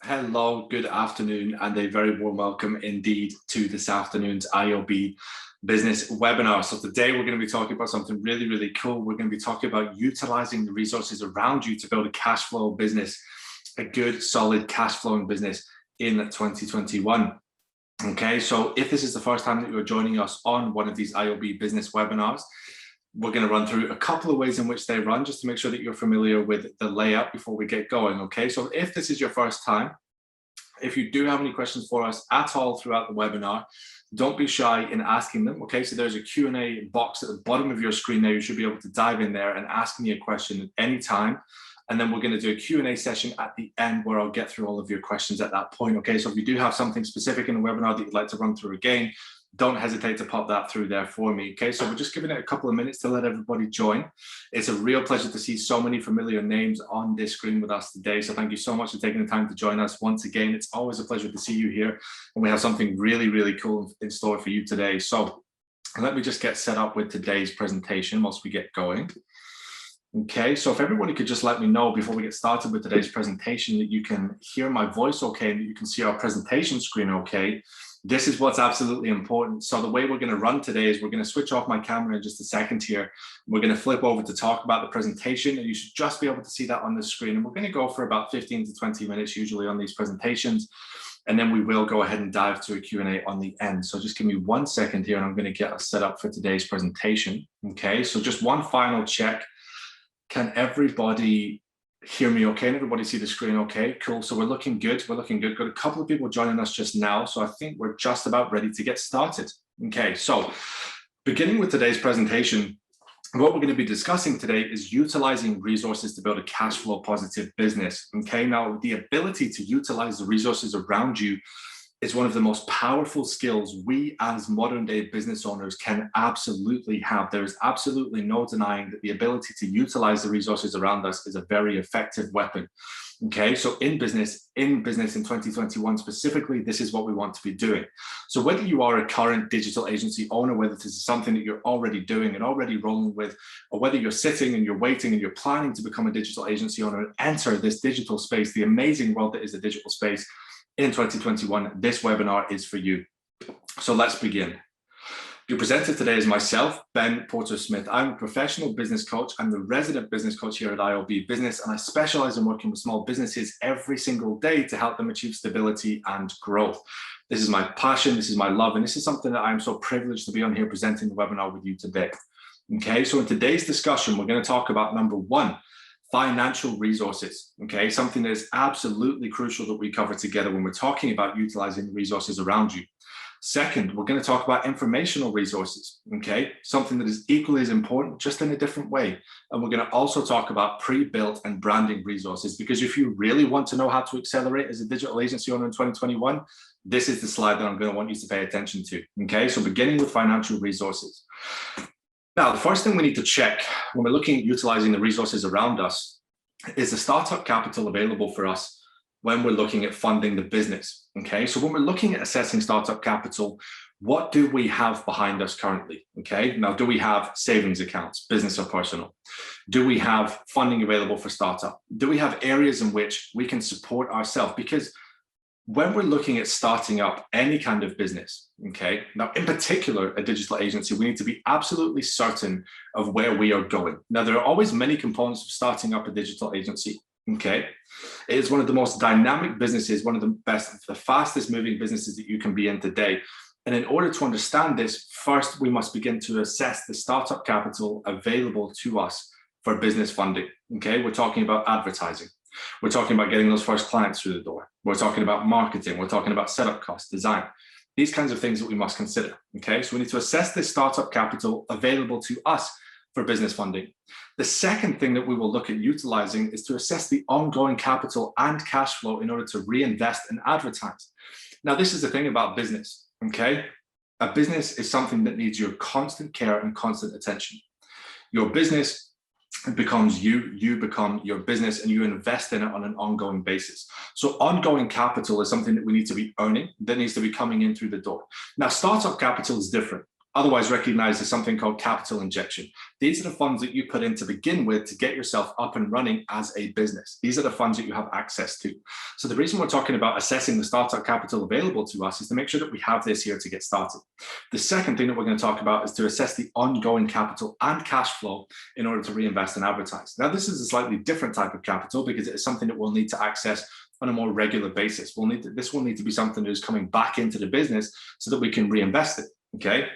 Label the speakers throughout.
Speaker 1: Hello, good afternoon, and a very warm welcome indeed to this afternoon's iOB business webinar. So today we're going to be talking about something really cool. We're going to be talking about utilizing the resources around you to build a cash flow business, a good, solid cash flowing business in 2021. Okay, so if this is the first time that you're joining us on one of these iOB business webinars, we're going to run through a couple of ways in which they run just to make sure that you're familiar with the layout before we get going. Okay, so if this is your first time, if you do have any questions for us at all throughout the webinar, don't be shy in asking them. Okay, so there's a Q&A box at the bottom of your screen there. You should be able to dive in there and ask me a question at any time. And then we're going to do a Q&A session at the end where I'll get through all of your questions at that point. Okay, so if you do have something specific in the webinar that you'd like to run through again, don't hesitate to pop that through there for me. Okay, so we're just giving it a couple of minutes to let everybody join. It's a real pleasure to see so many familiar names on this screen with us today. So thank you so much for taking the time to join us once again. It's always a pleasure to see you here, and we have something really cool in store for you today. So let me just get set up with today's presentation whilst we get going. Okay, so if everybody could just let me know before we get started with today's presentation that you can hear my voice okay and that you can see our presentation screen okay. This is what's absolutely important. So the way we're going to run today is we're going to switch off my camera in just a second here. We're going to flip over to talk about the presentation, and you should just be able to see that on the screen. And we're going to go for about 15 to 20 minutes usually on these presentations. And then we will go ahead and dive to a Q&A on the end. So just give me 1 second here and I'm going to get us set up for today's presentation. Okay, so just one final check. Can everybody hear me okay? And everybody see the screen okay? Cool, so we're looking good, Got a couple of people joining us just now, so I think we're just about ready to get started. Okay, so beginning with today's presentation, what we're going to be discussing today is utilizing resources to build a cash flow positive business. Okay, now the ability to utilize the resources around you is one of the most powerful skills we as modern day business owners can absolutely have. There is absolutely no denying that the ability to utilize the resources around us is a very effective weapon. Okay, so in business in 2021 specifically, this is what we want to be doing. So whether you are a current digital agency owner, whether this is something that you're already doing and already rolling with, or whether you're sitting and you're waiting and you're planning to become a digital agency owner and enter this digital space, the amazing world that is the digital space, in 2021, this webinar is for you. So let's begin. Your presenter today is myself, Ben Porter-Smith. I'm a professional business coach. I'm the resident business coach here at iOB Business, and I specialize in working with small businesses every single day to help them achieve stability and growth. This is my passion, this is my love, and this is something that I'm so privileged to be on here presenting the webinar with you today. Okay, so in today's discussion, we're going to talk about number one, financial resources. Okay, something that is absolutely crucial that we cover together when we're talking about utilizing the resources around you. Second, we're going to talk about informational resources. Okay, something that is equally as important, just in a different way. And we're going to also talk about pre-built and branding resources, because if you really want to know how to accelerate as a digital agency owner in 2021, this is the slide that I'm going to want you to pay attention to. Okay, so beginning with financial resources. Now, the first thing we need to check when we're looking at utilizing the resources around us is the startup capital available for us when we're looking at funding the business. Okay, so when we're looking at assessing startup capital, what do we have behind us currently? Okay, now do we have savings accounts, business or personal? Do we have funding available for startup? Do we have areas in which we can support ourselves? Because when we're looking at starting up any kind of business, okay, now in particular a digital agency, we need to be absolutely certain of where we are going. Now, there are always many components of starting up a digital agency. Okay, it is one of the most dynamic businesses, one of the best, the fastest moving businesses that you can be in today. And in order to understand this, first we must begin to assess the startup capital available to us for business funding. Okay, we're talking about advertising. We're talking about getting those first clients through the door. We're talking about marketing. We're talking about setup costs, design, these kinds of things that we must consider. Okay, so we need to assess this startup capital available to us for business funding. The second thing that we will look at utilizing is to assess the ongoing capital and cash flow in order to reinvest and advertise. Now, this is the thing about business. Okay, a business is something that needs your constant care and constant attention. Your business becomes you become your business, and you invest in it on an ongoing basis. So ongoing capital is something that we need to be earning, that needs to be coming in through the door. Now, startup capital is different. otherwise recognized as something called capital injection. These are the funds that you put in to begin with to get yourself up and running as a business. These are the funds that you have access to. So the reason we're talking about assessing the startup capital available to us is to make sure that we have this here to get started. The second thing that we're going to talk about is to assess the ongoing capital and cash flow in order to reinvest and advertise. Now, this is a slightly different type of capital because it is something that we'll need to access on a more regular basis. This will need to be something that is coming back into the business so that we can reinvest it, okay?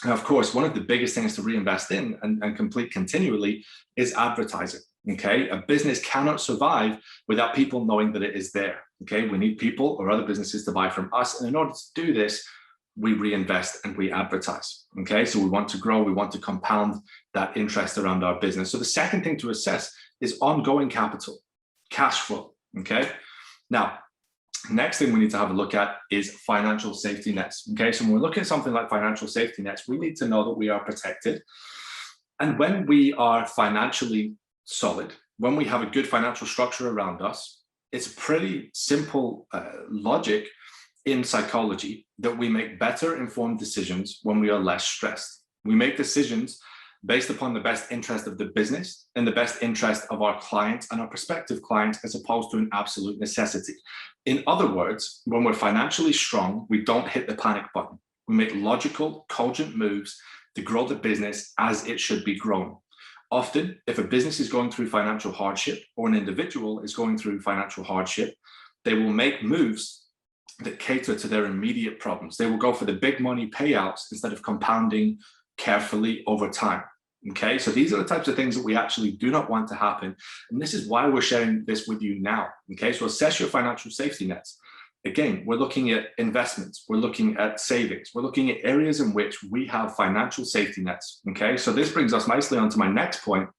Speaker 1: And of course, one of the biggest things to reinvest in and complete continually is advertising, okay? A business cannot survive without people knowing that it is there, okay? We need people or other businesses to buy from us. And in order to do this, we reinvest and we advertise, okay? So we want to grow, we want to compound that interest around our business. So the second thing to assess is ongoing capital, cash flow, okay? Now, next thing we need to have a look at is financial safety nets. Okay, so when we're looking at something like financial safety nets, we need to know that we are protected. And when we are financially solid, when we have a good financial structure around us, it's pretty simple logic in psychology that we make better informed decisions when we are less stressed. We make decisions based upon the best interest of the business and the best interest of our clients and our prospective clients, as opposed to an absolute necessity. In other words, when we're financially strong, we don't hit the panic button. We make logical, cogent moves to grow the business as it should be grown. Often, if a business is going through financial hardship or an individual is going through financial hardship, they will make moves that cater to their immediate problems. They will go for the big money payouts instead of compounding carefully over time. Okay, so these are the types of things that we actually do not want to happen. And this is why we're sharing this with you now. Okay, so assess your financial safety nets. Again, we're looking at investments, we're looking at savings, we're looking at areas in which we have financial safety nets. Okay, so this brings us nicely onto my next point.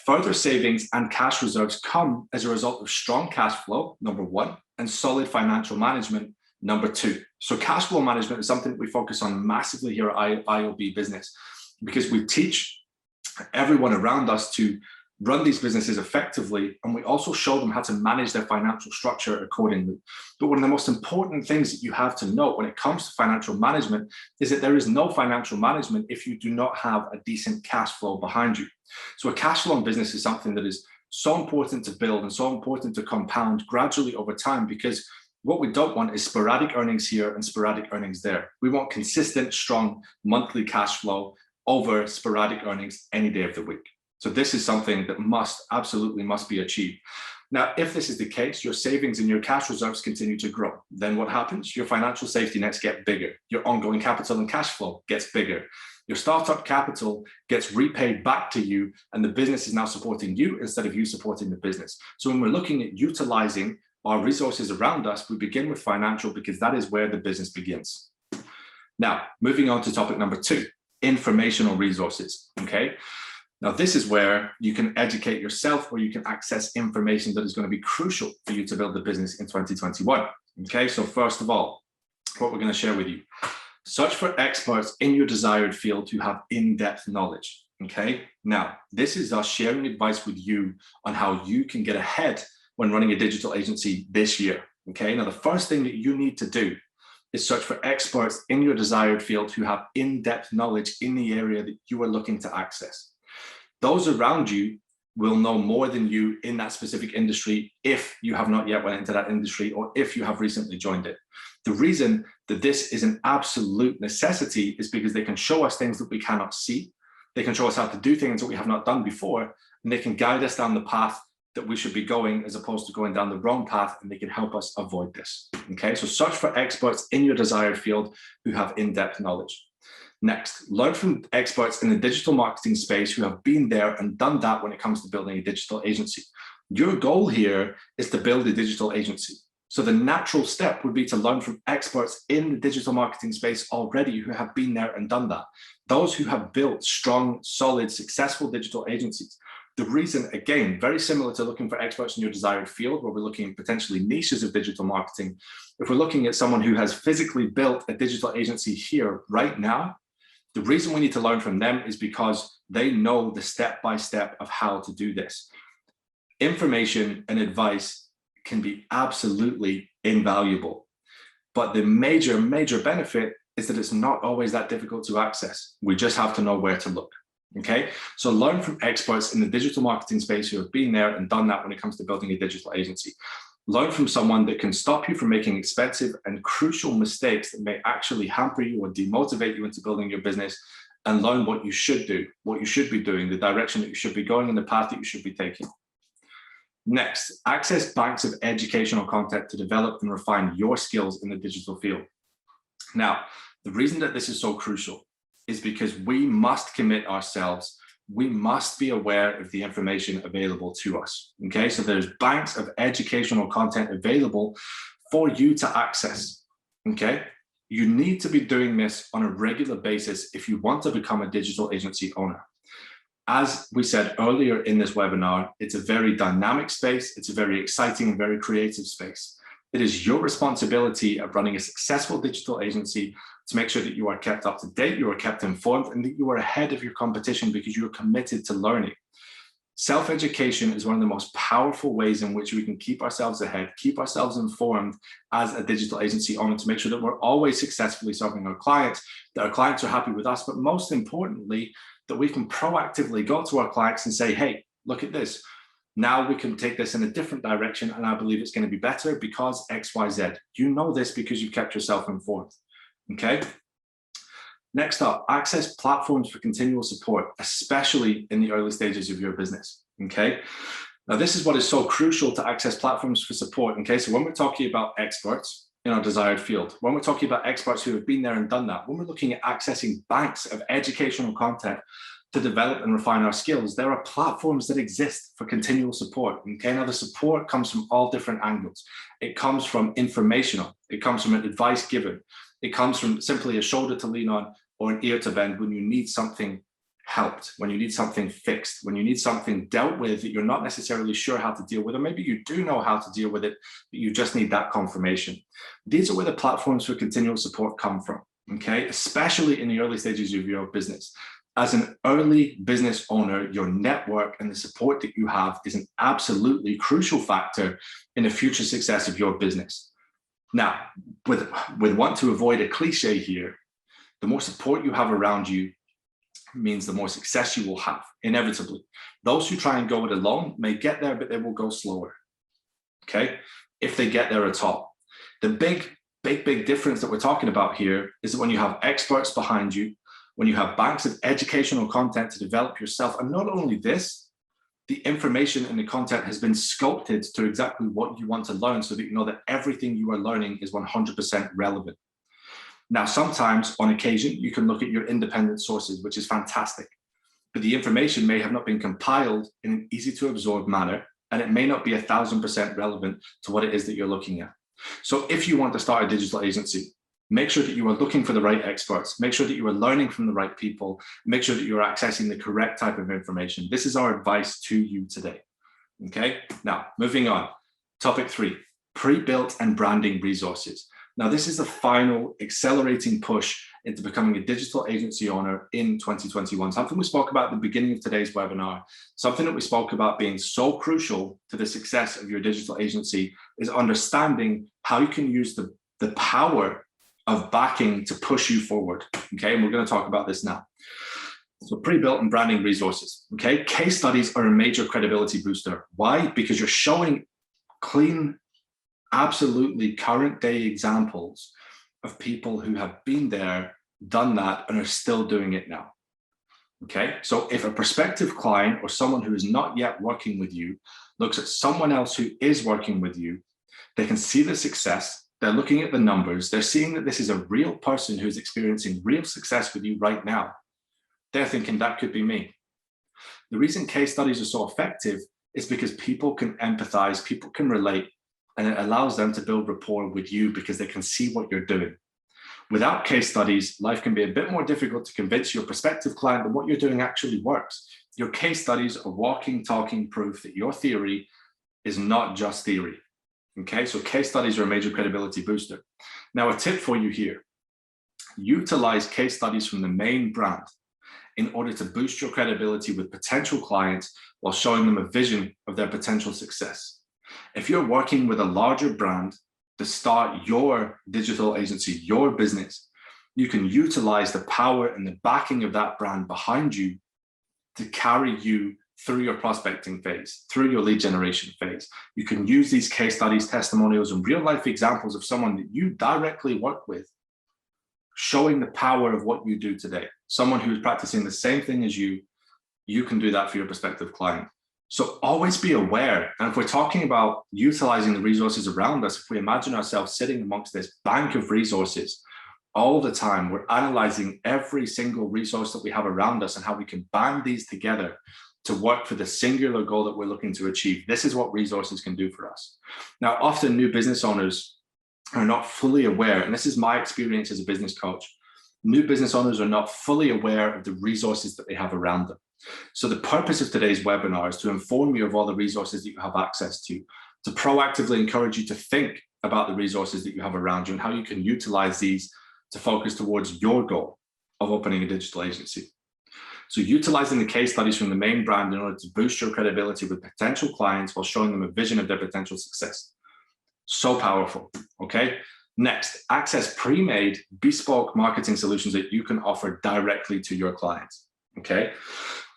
Speaker 1: Further savings and cash reserves come as a result of strong cash flow, number one, and solid financial management, number two. So cash flow management is something that we focus on massively here at iOB Business, because we teach everyone around us to run these businesses effectively, and we also show them how to manage their financial structure accordingly. But one of the most important things that you have to note when it comes to financial management is that there is no financial management if you do not have a decent cash flow behind you. So a cash flow in business is something that is so important to build and so important to compound gradually over time, because what we don't want is sporadic earnings here and sporadic earnings there. We want consistent, strong monthly cash flow over sporadic earnings any day of the week. So this is something that absolutely must be achieved. Now, if this is the case, your savings and your cash reserves continue to grow. Then what happens? Your financial safety nets get bigger. Your ongoing capital and cash flow gets bigger. Your startup capital gets repaid back to you, and the business is now supporting you instead of you supporting the business. So when we're looking at utilizing our resources around us, we begin with financial because that is where the business begins. Now, moving on to topic number two. Informational resources, okay? Now, this is where you can educate yourself or you can access information that is going to be crucial for you to build the business in 2021, okay? So first of all, what we're going to share with you, search for experts in your desired field who have in-depth knowledge, okay? Now, this is us sharing advice with you on how you can get ahead when running a digital agency this year, okay? Now, the first thing that you need to do is search for experts in your desired field who have in-depth knowledge in the area that you are looking to access. Those around you will know more than you in that specific industry if you have not yet went into that industry or if you have recently joined it. The reason that this is an absolute necessity is because they can show us things that we cannot see. They can show us how to do things that we have not done before, and they can guide us down the path that we should be going as opposed to going down the wrong path, and they can help us avoid this. Okay, so search for experts in your desired field who have in-depth knowledge. Next, learn from experts in the digital marketing space who have been there and done that when it comes to building a digital agency. Your goal here is to build a digital agency. So the natural step would be to learn from experts in the digital marketing space already who have been there and done that. Those who have built strong, solid, successful digital agencies. The reason, again, very similar to looking for experts in your desired field, where we're looking at potentially niches of digital marketing. If we're looking at someone who has physically built a digital agency here right now, the reason we need to learn from them is because they know the step-by-step of how to do this. Information and advice can be absolutely invaluable, but the major benefit is that it's not always that difficult to access. We just have to know where to look. Okay, so learn from experts in the digital marketing space who have been there and done that when it comes to building a digital agency. Learn from someone that can stop you from making expensive and crucial mistakes that may actually hamper you or demotivate you into building your business, and learn what you should do, what you should be doing, the direction that you should be going, and the path that you should be taking. Next, access banks of educational content to develop and refine your skills in the digital field. Now, the reason that this is so crucial is because we must commit ourselves. We must be aware of the information available to us. Okay, so there's banks of educational content available for you to access. Okay, you need to be doing this on a regular basis if you want to become a digital agency owner. As we said earlier in this webinar, it's a very dynamic space. It's a very exciting and very creative space. It is your responsibility of running a successful digital agency to make sure that you are kept up to date, you are kept informed, and that you are ahead of your competition because you are committed to learning. Self-education is one of the most powerful ways in which we can keep ourselves ahead, keep ourselves informed as a digital agency owner, to make sure that we're always successfully serving our clients, that our clients are happy with us, but most importantly, that we can proactively go to our clients and say, hey, look at this. Now we can take this in a different direction, and I believe it's going to be better because X, Y, Z. You know this because you've kept yourself informed. Okay. Next up, access platforms for continual support, especially in the early stages of your business. Okay. Now, this is what is so crucial to access platforms for support. Okay. So when we're talking about experts in our desired field, when we're talking about experts who have been there and done that, when we're looking at accessing banks of educational content to develop and refine our skills, there are platforms that exist for continual support. Okay, now the support comes from all different angles. It comes from informational, it comes from an advice given, it comes from simply a shoulder to lean on or an ear to bend when you need something helped, when you need something fixed, when you need something dealt with that you're not necessarily sure how to deal with, or maybe you do know how to deal with it, but you just need that confirmation. These are where the platforms for continual support come from, okay, especially in the early stages of your business. As an early business owner, your network and the support that you have is an absolutely crucial factor in the future success of your business. Now, with want to avoid a cliche here, the more support you have around you means the more success you will have, inevitably. Those who try and go it alone may get there, but they will go slower, okay, if they get there at all. The big difference that we're talking about here is that when you have experts behind you, when you have banks of educational content to develop yourself, and not only this, the information and the content has been sculpted to exactly what you want to learn so that you know that everything you are learning is 100% relevant. Now, sometimes on occasion, you can look at your independent sources, which is fantastic, but the information may have not been compiled in an easy to absorb manner, and it may not be 1000% relevant to what it is that you're looking at. So if you want to start a digital agency, make sure that you are looking for the right experts, make sure that you are learning from the right people, make sure that you're accessing the correct type of information. This is our advice to you today. Okay, now moving on. Topic 3, pre-built and branding resources. Now, this is the final accelerating push into becoming a digital agency owner in 2021. Something we spoke about at the beginning of today's webinar, something that we spoke about being so crucial to the success of your digital agency is understanding how you can use the power of backing to push you forward. Okay, and we're going to talk about this now. So pre-built and branding resources. Okay, case studies are a major credibility booster. Why? Because you're showing clean, absolutely current day examples of people who have been there, done that, and are still doing it now. Okay, so if a prospective client or someone who is not yet working with you looks at someone else who is working with you, they can see the success, they're looking at the numbers, they're seeing that this is a real person who's experiencing real success with you right now. They're thinking that could be me. The reason case studies are so effective is because people can empathize, people can relate, and it allows them to build rapport with you because they can see what you're doing. Without case studies, life can be a bit more difficult to convince your prospective client that what you're doing actually works. Your case studies are walking, talking proof that your theory is not just theory. Okay, so case studies are a major credibility booster. Now, a tip for you here: utilize case studies from the main brand in order to boost your credibility with potential clients while showing them a vision of their potential success. If you're working with a larger brand to start your digital agency, your business, you can utilize the power and the backing of that brand behind you to carry you through your prospecting phase, through your lead generation phase. You can use these case studies, testimonials, and real life examples of someone that you directly work with, showing the power of what you do today. Someone who's practicing the same thing as you can do that for your prospective client. So always be aware. And if we're talking about utilizing the resources around us, if we imagine ourselves sitting amongst this bank of resources all the time, we're analyzing every single resource that we have around us and how we can band these together to work for the singular goal that we're looking to achieve. This is what resources can do for us. Now, often new business owners are not fully aware, and this is my experience as a business coach, new business owners are not fully aware of the resources that they have around them. So the purpose of today's webinar is to inform you of all the resources that you have access to proactively encourage you to think about the resources that you have around you and how you can utilize these to focus towards your goal of opening a digital agency. So utilizing the case studies from the main brand in order to boost your credibility with potential clients while showing them a vision of their potential success. So powerful, okay? Next, access pre-made bespoke marketing solutions that you can offer directly to your clients, okay?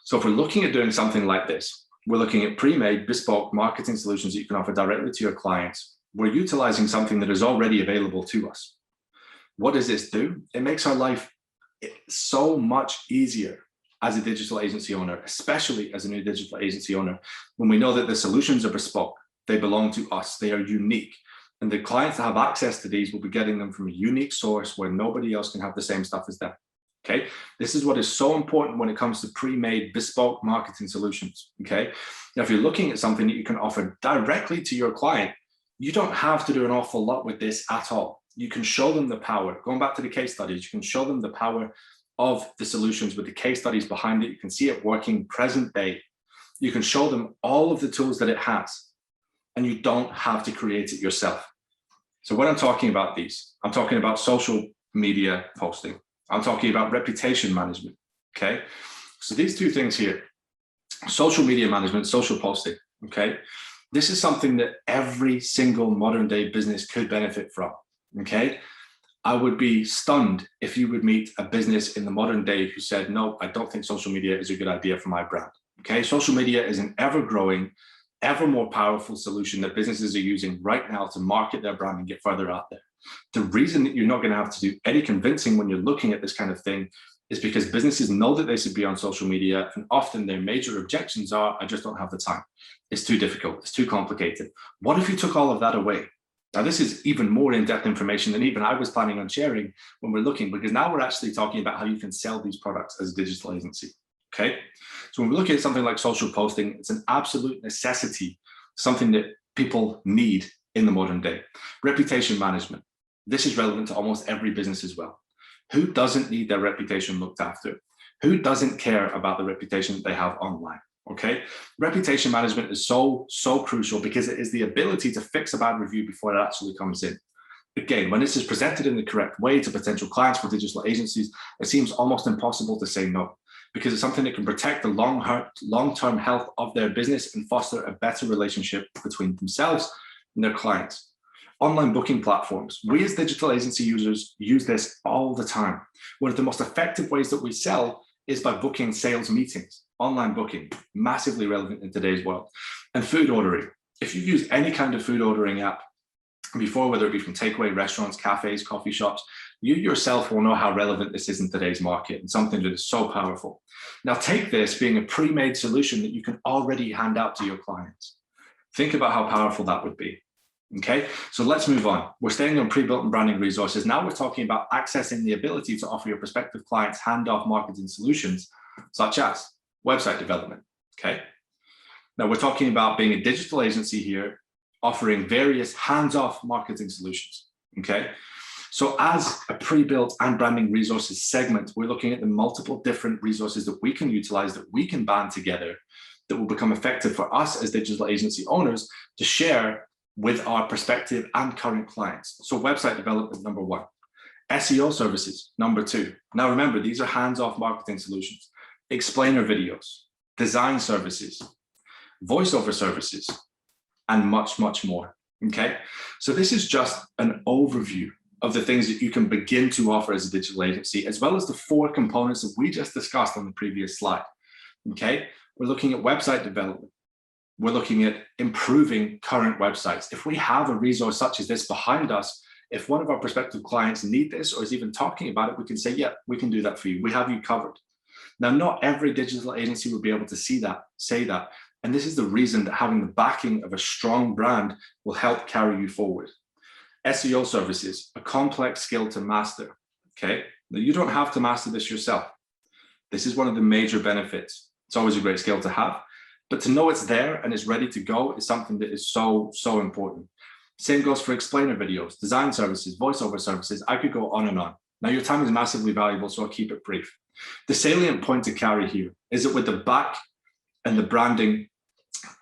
Speaker 1: So if we're looking at doing something like this, we're looking at pre-made bespoke marketing solutions that you can offer directly to your clients. We're utilizing something that is already available to us. What does this do? It makes our life so much easier as a digital agency owner, especially as a new digital agency owner, when we know that the solutions are bespoke, they belong to us, they are unique. And the clients that have access to these will be getting them from a unique source where nobody else can have the same stuff as them. Okay, this is what is so important when it comes to pre-made bespoke marketing solutions. Okay, now if you're looking at something that you can offer directly to your client, you don't have to do an awful lot with this at all. You can show them the power. Going back to the case studies, you can show them the power of the solutions with the case studies behind it. You can see it working present day. You can show them all of the tools that it has, and you don't have to create it yourself. So when I'm talking about these, I'm talking about social media posting. I'm talking about reputation management, okay? So these two things here, social media management, social posting, okay? This is something that every single modern day business could benefit from, okay? I would be stunned if you would meet a business in the modern day who said, no, I don't think social media is a good idea for my brand, okay? Social media is an ever-growing, ever more powerful solution that businesses are using right now to market their brand and get further out there. The reason that you're not going to have to do any convincing when you're looking at this kind of thing is because businesses know that they should be on social media, and often their major objections are, I just don't have the time. It's too difficult. It's too complicated. What if you took all of that away? Now, this is even more in-depth information than even I was planning on sharing when we're looking, because now we're actually talking about how you can sell these products as a digital agency. Okay, so when we look at something like social posting, it's an absolute necessity, something that people need in the modern day. Reputation management. This is relevant to almost every business as well. Who doesn't need their reputation looked after? Who doesn't care about the reputation that they have online? Okay, reputation management is so crucial because it is the ability to fix a bad review before it actually comes in. Again, when this is presented in the correct way to potential clients for digital agencies, it seems almost impossible to say no, because it's something that can protect the long-term health of their business and foster a better relationship between themselves and their clients. Online booking platforms. We as digital agency users use this all the time. One of the most effective ways that we sell is by booking sales meetings. Online booking, massively relevant in today's world. And food ordering. If you've used any kind of food ordering app before, whether it be from takeaway restaurants, cafes, coffee shops, you yourself will know how relevant this is in today's market and something that is so powerful. Now take this being a pre-made solution that you can already hand out to your clients. Think about how powerful that would be. Okay, so let's move on. We're staying on pre-built and branding resources. Now we're talking about accessing the ability to offer your prospective clients hands-off marketing solutions, such as website development. Okay, now we're talking about being a digital agency here, offering various hands-off marketing solutions. Okay, so as a pre-built and branding resources segment, we're looking at the multiple different resources that we can utilize, that we can band together, that will become effective for us as digital agency owners to share with our prospective and current clients. So website development, number one. SEO services, number two. Now remember, these are hands-off marketing solutions. Explainer videos, design services, voiceover services, and much, much more. Okay, so this is just an overview of the things that you can begin to offer as a digital agency, as well as the 4 components that we just discussed on the previous slide. Okay, we're looking at website development. We're looking at improving current websites. If we have a resource such as this behind us, if one of our prospective clients need this or is even talking about it, we can say, yeah, we can do that for you. We have you covered. Now, not every digital agency will be able to say that. And this is the reason that having the backing of a strong brand will help carry you forward. SEO services, a complex skill to master, okay? Now, you don't have to master this yourself. This is one of the major benefits. It's always a great skill to have, but to know it's there and it's ready to go is something that is so important. Same goes for explainer videos, design services, voiceover services. I could go on and on. Now, your time is massively valuable, so I'll keep it brief. The salient point to carry here is that with the back and the branding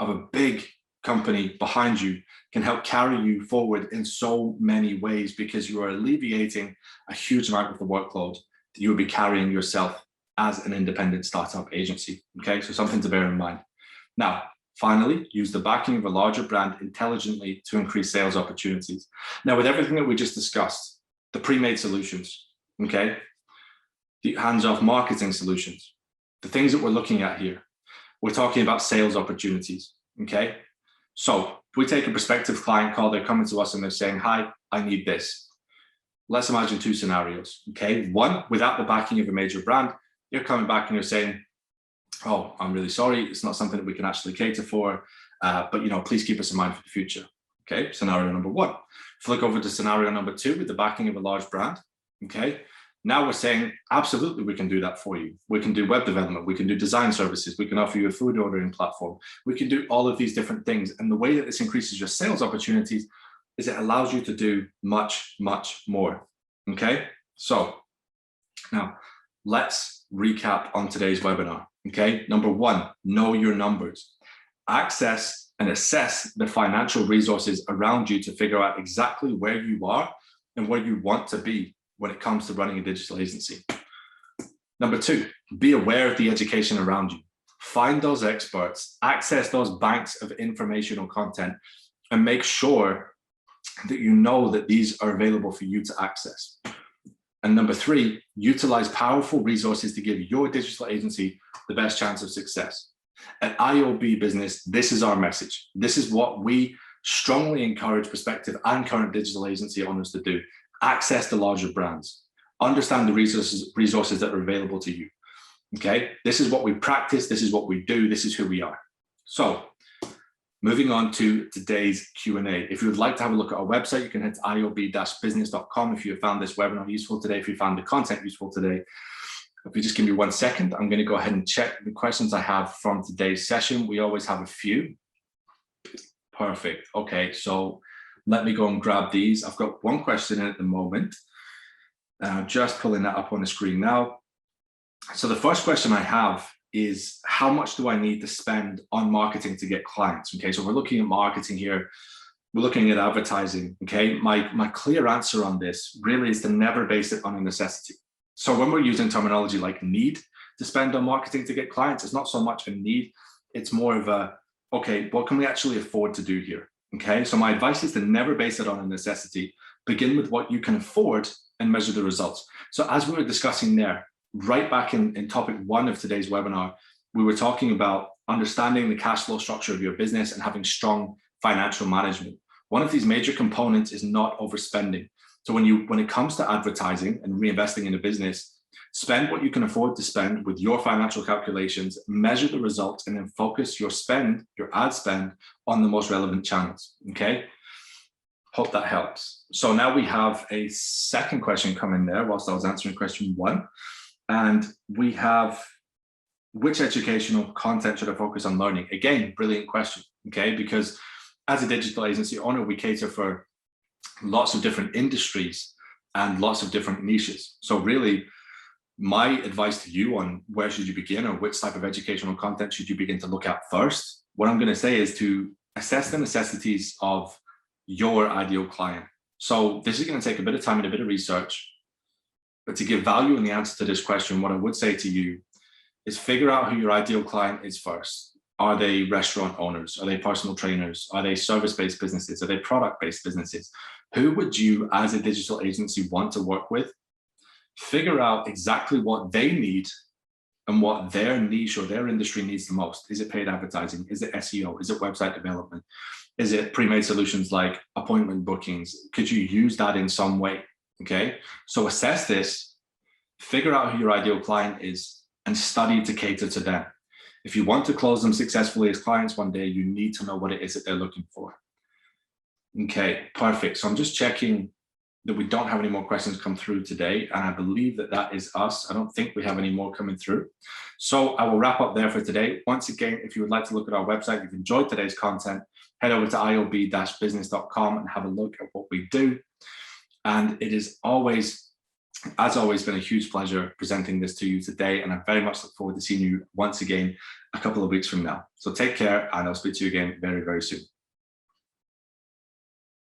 Speaker 1: of a big company behind you can help carry you forward in so many ways, because you are alleviating a huge amount of the workload that you would be carrying yourself as an independent startup agency. Okay, so something to bear in mind. Now, finally, use the backing of a larger brand intelligently to increase sales opportunities. Now, with everything that we just discussed, the pre-made solutions, okay, the hands-off marketing solutions, the things that we're looking at here, we're talking about sales opportunities, okay? So if we take a prospective client call, they're coming to us and they're saying, hi, I need this. Let's imagine 2 scenarios, okay? One, without the backing of a major brand, you're coming back and you're saying, oh, I'm really sorry, it's not something that we can actually cater for, but please keep us in mind for the future. Okay, scenario number 1. Flick over to scenario number 2 with the backing of a large brand. Okay, now we're saying, absolutely, we can do that for you. We can do web development, we can do design services, we can offer you a food ordering platform, we can do all of these different things. And the way that this increases your sales opportunities is it allows you to do much more. Okay, so now let's recap on today's webinar. Okay, number 1, know your numbers. Access and assess the financial resources around you to figure out exactly where you are and where you want to be when it comes to running a digital agency. Number 2, be aware of the education around you. Find those experts, access those banks of informational content, and make sure that you know that these are available for you to access. And number 3, utilize powerful resources to give your digital agency the best chance of success. At iOB Business, this is our message. This is what we strongly encourage prospective and current digital agency owners to do. Access the larger brands. Understand the resources that are available to you. Okay, this is what we practice. This is what we do. This is who we are. So moving on to today's Q&A. If you would like to have a look at our website, you can head to iob-business.com if you have found this webinar useful today, if you found the content useful today. If you just give me 1 second, I'm going to go ahead and check the questions I have from today's session. We always have a few. Perfect. Okay, so let me go and grab these. I've got 1 question in at the moment. Just pulling that up on the screen now. So the first question I have is, how much do I need to spend on marketing to get clients? Okay, so we're looking at marketing here. We're looking at advertising. Okay, my clear answer on this really is to never base it on a necessity. So when we're using terminology like need to spend on marketing to get clients, it's not so much a need, it's more of a, okay, what can we actually afford to do here? Okay, so my advice is to never base it on a necessity. Begin with what you can afford and measure the results. So as we were discussing there, right back in topic 1 of today's webinar, we were talking about understanding the cash flow structure of your business and having strong financial management. One of these major components is not overspending. So when it comes to advertising and reinvesting in a business, spend what you can afford to spend with your financial calculations, measure the results, and then focus your spend, your ad spend, on the most relevant channels. Okay, hope that helps. So now we have a second question come in there whilst I was answering question 1, and we have, which educational content should I focus on learning? Again, brilliant question. Okay, because as a digital agency owner, we cater for lots of different industries and lots of different niches. So really, my advice to you on where should you begin or which type of educational content should you begin to look at first, what I'm going to say is to assess the necessities of your ideal client. So this is going to take a bit of time and a bit of research, but to give value in the answer to this question, what I would say to you is figure out who your ideal client is first. Are they restaurant owners? Are they personal trainers? Are they service-based businesses? Are they product-based businesses? Who would you, as a digital agency, want to work with? Figure out exactly what they need and what their niche or their industry needs the most. Is it paid advertising? Is it SEO? Is it website development? Is it pre-made solutions like appointment bookings? Could you use that in some way? Okay, so assess this, figure out who your ideal client is, and study to cater to them. If you want to close them successfully as clients one day, you need to know what it is that they're looking for. Okay, perfect. So I'm just checking that we don't have any more questions come through today, and I believe that that is us. I don't think we have any more coming through. So I will wrap up there for today. Once again, if you would like to look at our website, if you've enjoyed today's content, head over to iob-business.com and have a look at what we do. And it is always, as always, been a huge pleasure presenting this to you today, and I very much look forward to seeing you once again a couple of weeks from now. So take care, and I'll speak to you again very, very soon.